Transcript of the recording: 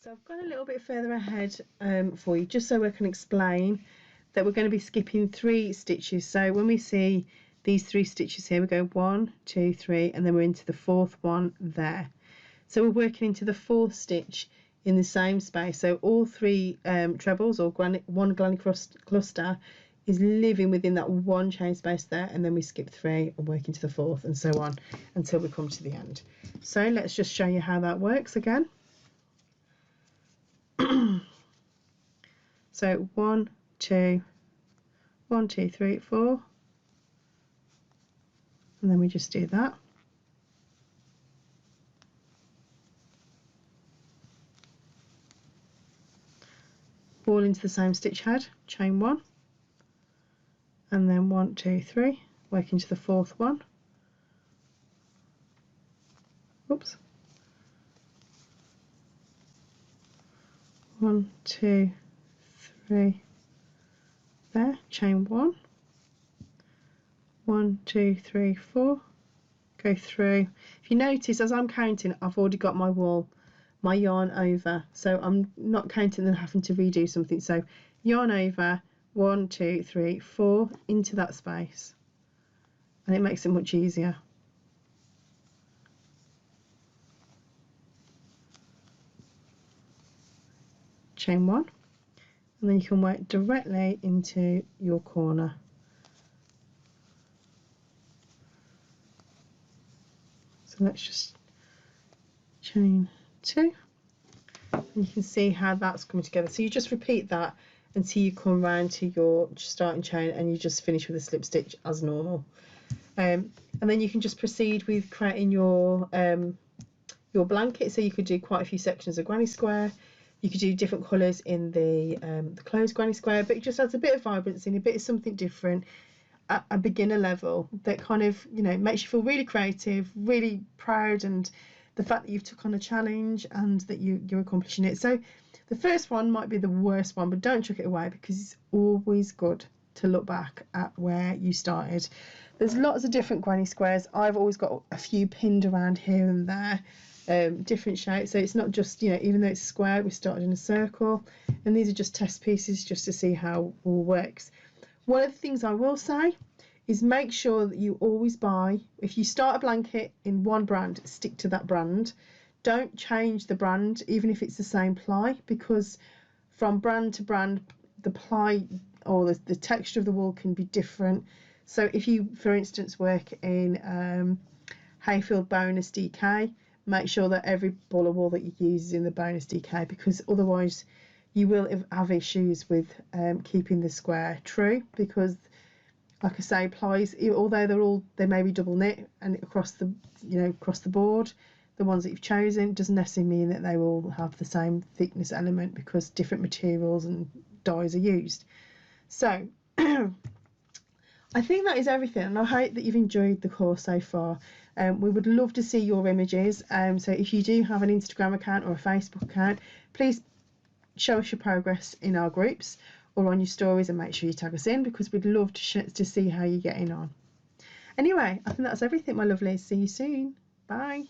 So I've gone a little bit further ahead for you, just so I can explain that we're going to be skipping 3 stitches. So when we see these 3 stitches here, we go 1, 2, 3, and then we're into the 4th one there. So we're working into the 4th stitch in the same space. So all 3 trebles, or one granny cluster, is living within that 1 chain space there, and then we skip 3 and work into the 4th, and so on until we come to the end. So let's just show you how that works again. So 1, 2, 1, 2, 3, 4, and then we just do that. All into the same stitch head, chain 1, and then 1, 2, 3, work into the 4th one. Oops. 1, 2, 3, there, chain 1, 1, 2, 3, 4, go through. If you notice, as I'm counting, I've already got my yarn over, so I'm not counting and having to redo something. So yarn over, 1, 2, 3, 4 into that space, and it makes it much easier. Chain 1, and then you can work directly into your corner. So let's just chain 2, and you can see how that's coming together. So you just repeat that until you come around to your starting chain, and you just finish with a slip stitch as normal. And then you can just proceed with creating your blanket. So you could do quite a few sections of granny square. You could do different colours in the closed granny square, but it just adds a bit of vibrancy and a bit of something different at a beginner level that kind of, you know, makes you feel really creative, really proud, and the fact that you've took on a challenge and that you're accomplishing it. So the first one might be the worst one, but don't chuck it away, because it's always good to look back at where you started. There's lots of different granny squares. I've always got a few pinned around here and there. Different shapes, so it's not just, you know, even though it's square, we started in a circle, and these are just test pieces just to see how it all works. One of the things I will say is make sure that you always buy, if you start a blanket in one brand, stick to that brand. Don't change the brand, even if it's the same ply, because from brand to brand the ply or the texture of the wool can be different. So if you, for instance, work in Hayfield bonus DK, make sure that every ball of wool that you use is in the bonus DK, because otherwise you will have issues with keeping the square true, because like I say, plies, although they may be double knit and across the board, the ones that you've chosen doesn't necessarily mean that they will have the same thickness element, because different materials and dyes are used. So I think that is everything, and I hope that you've enjoyed the course so far. We would love to see your images, so if you do have an Instagram account or a Facebook account, please show us your progress in our groups or on your stories, and make sure you tag us in, because we'd love to see how you're getting on. Anyway, I think that's everything, my lovelies. See you soon. Bye.